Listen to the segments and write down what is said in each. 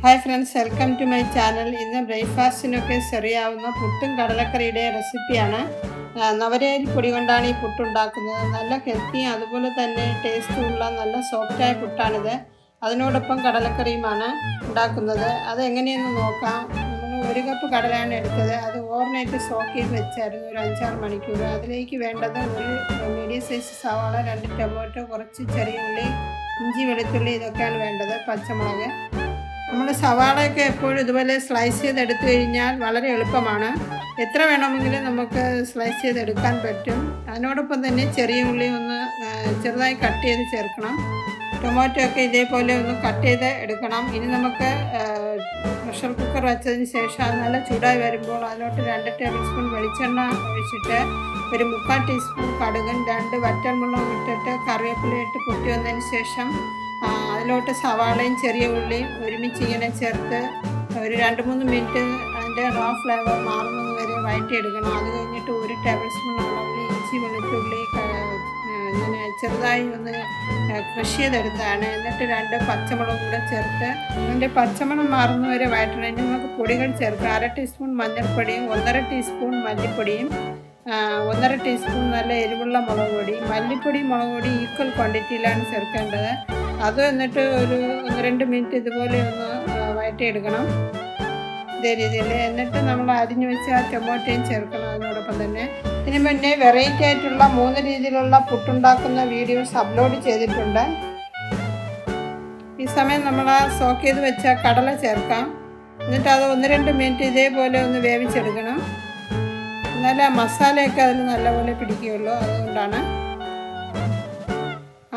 Hi friends, welcome to my channel. ഇന്ന് ബ്രേക്ക്ഫാസ്റ്റിനൊക്കെ ചെറിയാവുന്ന പുട്ടും കടലക്കറിയുടെ റെസിപ്പിയാണ്. നവരയരി പൊടി കൊണ്ടാണ് ഈ പുട്ടുണ്ടാക്കുന്നത്. നല്ല ഹെൽത്തിയും അതുപോലെ തന്നെ ടേസ്റ്റുമുള്ള നല്ല സോഫ്റ്റായ പുട്ടാണിത്. അതിനോടൊപ്പം കടലക്കറിയുമാണ് ഉണ്ടാക്കുന്നത്. അതെങ്ങനെയെന്ന് നോക്കാം. നമ്മൾ 1 കപ്പ് കടലയാണ് എടുത്തത്. അത് ഓവർനൈറ്റ് സോക്ക് ചെയ്ത് വെച്ചായിരുന്നു ഒരു 5-6 മണിക്കൂർ. അതിലേക്ക് വേണ്ടത് ഒരു മീഡിയം സൈസ് സവാള, 2 ടൊമാറ്റോ, കുറച്ച് ചെറിയ ഉള്ളി, ഇഞ്ചി, വെളുത്തുള്ളി, ഇതൊക്കെയാണ് വേണ്ടത്. പച്ചമുളക്. നമ്മൾ സവാളയൊക്കെ എപ്പോഴും ഇതുപോലെ സ്ലൈസ് ചെയ്തെടുത്തു കഴിഞ്ഞാൽ വളരെ എളുപ്പമാണ്. എത്ര വേണമെങ്കിലും നമുക്ക് സ്ലൈസ് ചെയ്തെടുക്കാൻ പറ്റും. അതിനോടൊപ്പം തന്നെ ചെറിയ ഉള്ളി ഒന്ന് ചെറുതായി കട്ട് ചെയ്ത് ചേർക്കണം. ടൊമാറ്റോ ഒക്കെ ഇതേപോലെ ഒന്ന് കട്ട് ചെയ്ത് എടുക്കണം. ഇനി നമുക്ക് പ്രഷർ കുക്കർ വെച്ചതിന് ശേഷം അത് നല്ല ചൂടായി വരുമ്പോൾ അതിലോട്ട് 2 ടേബിൾ സ്പൂൺ വെളിച്ചെണ്ണ ഒഴിച്ചിട്ട് ഒരു 3/4 ടീസ്പൂൺ കടുകും 2 വറ്റൽമുളകും ഇട്ടിട്ട് കറിവേപ്പിലയിട്ട് പൊട്ടി വന്നതിന് ശേഷം അതിലോട്ട് സവാളയും ചെറിയ ഉള്ളിയും ഒരുമിച്ച് ഇങ്ങനെ ചേർത്ത് ഒരു 2-3 മിനിറ്റ് അതിൻ്റെ റോ ഫ്ലേവർ മാറുന്നത് വരെ വഴറ്റിയെടുക്കണം. അത് കഴിഞ്ഞിട്ട് 1 ടേബിൾ സ്പൂൺ അളവിൽ ഇഞ്ചി, വെളുത്തുള്ളി ഇങ്ങനെ ചെറുതായി ഒന്ന് ക്രഷ് ചെയ്തെടുത്താണ്. എന്നിട്ട് 2 പച്ചമുളകും കൂടെ ചേർത്ത് അതിൻ്റെ പച്ചമണം മാറുന്നത് വരെ വഴറ്റണം. ഇനി നമുക്ക് പൊടികൾ ചേർക്കാം. 1/2 ടീസ്പൂൺ മഞ്ഞൾപ്പൊടിയും 1/2 ടീസ്പൂൺ മല്ലിപ്പൊടിയും 1/2 ടീസ്പൂൺ നല്ല എരിവുള്ള മുളക് പൊടി. മല്ലിപ്പൊടി മുളക് പൊടി ഈക്വൽ ക്വാണ്ടിറ്റിയിലാണ് ചേർക്കേണ്ടത്. അത് എന്നിട്ട് ഒരു 1-2 മിനിറ്റ് ഇതുപോലെ ഒന്ന് വഴറ്റിയെടുക്കണം ഇതേ രീതിയിൽ. എന്നിട്ട് നമ്മൾ അരിഞ്ഞു വെച്ച ടൊമാറ്റോയും ചേർക്കണം അതിനോടൊപ്പം തന്നെ. ഇതിന് മുന്നേ വെറൈറ്റി ആയിട്ടുള്ള 3 രീതിയിലുള്ള പുട്ടുണ്ടാക്കുന്ന വീഡിയോസ് അപ്ലോഡ് ചെയ്തിട്ടുണ്ട്. ഈ സമയം നമ്മൾ സോക്ക് ചെയ്ത് വെച്ച കടല ചേർക്കാം. എന്നിട്ട് അത് 1-2 മിനിറ്റ് ഇതേപോലെ ഒന്ന് വേവിച്ചെടുക്കണം. എന്നാലേ മസാലയൊക്കെ അതിൽ നല്ലപോലെ പിടിക്കുകയുള്ളൂ. അതുകൊണ്ടാണ്.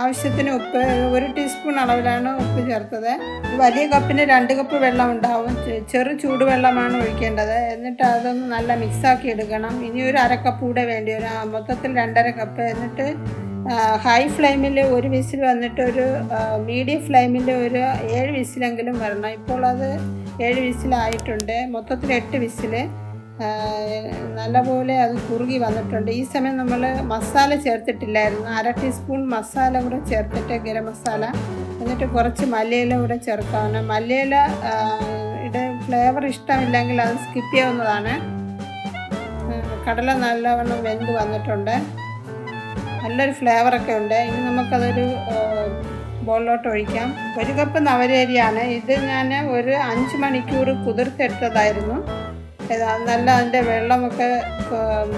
ആവശ്യത്തിന് ഉപ്പ്, 1 ടീസ്പൂൺ അളവിലാണ് ഉപ്പ് ചേർത്തത്. വലിയ കപ്പിന് 2 കപ്പ് വെള്ളം ഉണ്ടാവും. ചെറു ചൂടുവെള്ളമാണ് ഒഴിക്കേണ്ടത്. എന്നിട്ട് അതൊന്ന് നല്ല മിക്സാക്കി എടുക്കണം. ഇനി ഒരു 1/2 കപ്പ് കൂടെ വേണ്ടി വരും. മൊത്തത്തിൽ 2.5 കപ്പ്. എന്നിട്ട് ഹൈ ഫ്ലെയിമിൽ 1 വിസിൽ വന്നിട്ട് ഒരു മീഡിയം ഫ്ലെയിമിൽ ഒരു 7 വിസിലെങ്കിലും വരണം. ഇപ്പോൾ അത് 7 വിസിലായിട്ടുണ്ട്. മൊത്തത്തിൽ 8 വിസിൽ. നല്ലപോലെ അത് കുറുകി വന്നിട്ടുണ്ട്. ഈ സമയം നമ്മൾ മസാല ചേർത്തിട്ടില്ലായിരുന്നു. 1/2 ടീസ്പൂൺ മസാല കൂടെ ചേർത്തിട്ട് ഗരം മസാല, എന്നിട്ട് കുറച്ച് മല്ലിയില കൂടെ ചേർക്കാവുന്ന. മല്ലിയില ഫ്ലേവർ ഇഷ്ടമില്ലെങ്കിൽ അത് സ്കിപ്പ് ചെയ്യാവുന്നതാണ്. കടല നല്ലവണ്ണം വെന്ത് വന്നിട്ടുണ്ട്. നല്ലൊരു ഫ്ലേവറൊക്കെ ഉണ്ട്. ഇനി നമുക്കതൊരു ബോളിലോട്ട് ഒഴിക്കാം. 1 കപ്പ് നവരരിയാണ്. ഇത് ഞാൻ ഒരു 5 മണിക്കൂർ കുതിർത്തെടുത്തതായിരുന്നു. നല്ല അതിൻ്റെ വെള്ളമൊക്കെ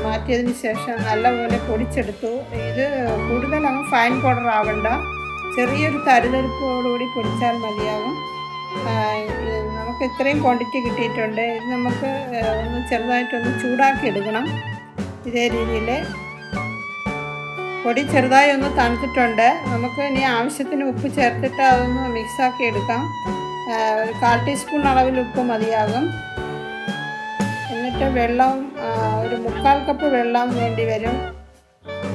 മാറ്റിയതിന് ശേഷം നല്ലപോലെ പൊടിച്ചെടുത്തു. ഇത് കൂടുതൽ അങ്ങ് ഫൈൻ പൗഡർ ആവണ്ട, ചെറിയൊരു തരിതരിപ്പോടുകൂടി പൊടിച്ചാൽ മതിയാകും. നമുക്ക് ഇത്രയും ക്വാണ്ടിറ്റി കിട്ടിയിട്ടുണ്ട്. ഇത് നമുക്ക് ഒന്ന് ചെറുതായിട്ടൊന്ന് ചൂടാക്കി എടുക്കണം. ഇതേ രീതിയിൽ പൊടി ചെറുതായി ഒന്ന് തണുത്തിട്ടുണ്ട്. നമുക്ക് ഇനി ആവശ്യത്തിന് ഉപ്പ് ചേർത്തിട്ട് അതൊന്ന് മിക്സാക്കി എടുക്കാം. ഒരു 1/4 ടീസ്പൂൺ അളവിൽ ഉപ്പ് മതിയാകും. എന്നിട്ട് വെള്ളം ഒരു 3/4 കപ്പ് വെള്ളം വേണ്ടി വരും.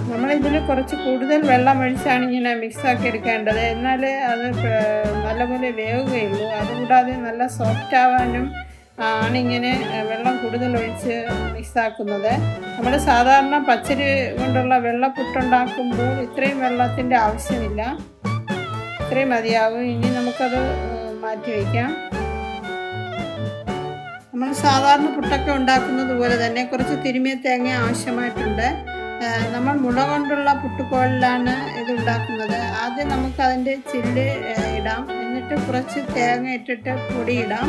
നമ്മളിതിൽ കുറച്ച് കൂടുതൽ വെള്ളം ഒഴിച്ചാണ് ഇങ്ങനെ മിക്സാക്കി എടുക്കേണ്ടത്. എന്നാലേ അത് നല്ലപോലെ വേവുകയുള്ളൂ. അതുകൂടാതെ നല്ല സോഫ്റ്റ് ആവാനും ആണിങ്ങനെ വെള്ളം കൂടുതൽ ഒഴിച്ച് മിക്സാക്കുന്നത്. നമ്മൾ സാധാരണ പച്ചരി കൊണ്ടുള്ള വെള്ളപ്പുട്ടുണ്ടാക്കുമ്പോൾ ഇത്രയും വെള്ളത്തിൻ്റെ ആവശ്യമില്ല. ഇത്രയും മതിയാകും. ഇനി നമുക്കത് മാറ്റി വയ്ക്കാം. നമ്മൾ സാധാരണ പുട്ടൊക്കെ ഉണ്ടാക്കുന്നത് പോലെ തന്നെ കുറച്ച് തിരുമിയ തേങ്ങ ആവശ്യമായിട്ടുണ്ട്. നമ്മൾ മുള കൊണ്ടുള്ള പുട്ടുകോളിലാണ് ഇത് ഉണ്ടാക്കുന്നത്. ആദ്യം നമുക്കതിൻ്റെ ചില്ല് ഇടാം. എന്നിട്ട് കുറച്ച് തേങ്ങ ഇട്ടിട്ട് പൊടിയിടാം.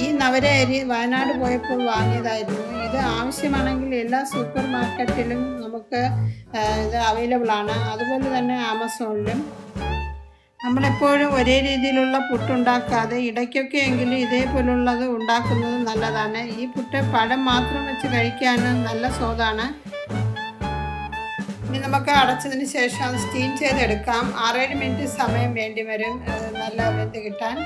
ഈ നവരയരി വയനാട് പോയപ്പോൾ വാങ്ങിയതായിരുന്നു. ഇത് ആവശ്യമാണെങ്കിൽ എല്ലാ സൂപ്പർ മാർക്കറ്റിലും നമുക്ക് ഇത് അവൈലബിൾ ആണ്. അതുപോലെ തന്നെ ആമസോണിലും. നമ്മളെപ്പോഴും ഒരേ രീതിയിലുള്ള പുട്ടുണ്ടാക്കാതെ ഇടയ്ക്കൊക്കെ എങ്കിലും ഇതേപോലുള്ളത് ഉണ്ടാക്കുന്നത് നല്ലതാണ്. ഈ പുട്ട് പഴം മാത്രം വെച്ച് കഴിക്കാനും നല്ല സ്വാദാണ്. ഇനി നമുക്ക് അടച്ചതിന് ശേഷം സ്റ്റീം ചെയ്തെടുക്കാം. 6-7 മിനിറ്റ് സമയം വേണ്ടി വരും നല്ല വെന്ത് കിട്ടാൻ.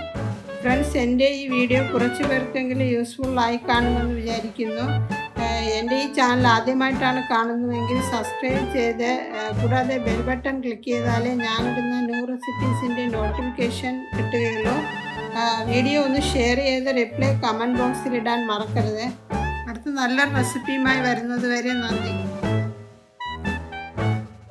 ഫ്രണ്ട്സ്, എൻ്റെ ഈ വീഡിയോ കുറച്ച് പേർക്കെങ്കിലും യൂസ്ഫുൾ ആയി കാണുമെന്ന് വിചാരിക്കുന്നു. എൻ്റെ ഈ ചാനൽ ആദ്യമായിട്ടാണ് കാണുന്നതെങ്കിൽ സബ്സ്ക്രൈബ് ചെയ്ത് കൂടാതെ ബെൽ ബട്ടൺ ക്ലിക്ക് ചെയ്താലേ ഞാനിടുന്ന ന്യൂ റെസിപ്പീസിൻ്റെ നോട്ടിഫിക്കേഷൻ കിട്ടുകയുള്ളൂ. വീഡിയോ ഒന്ന് ഷെയർ ചെയ്ത് റിപ്ലൈ കമൻറ്റ് ബോക്സിൽ ഇടാൻ മറക്കരുത്. അടുത്ത നല്ലൊരു റെസിപ്പിയുമായി വരുന്നത് വരെ നന്ദി.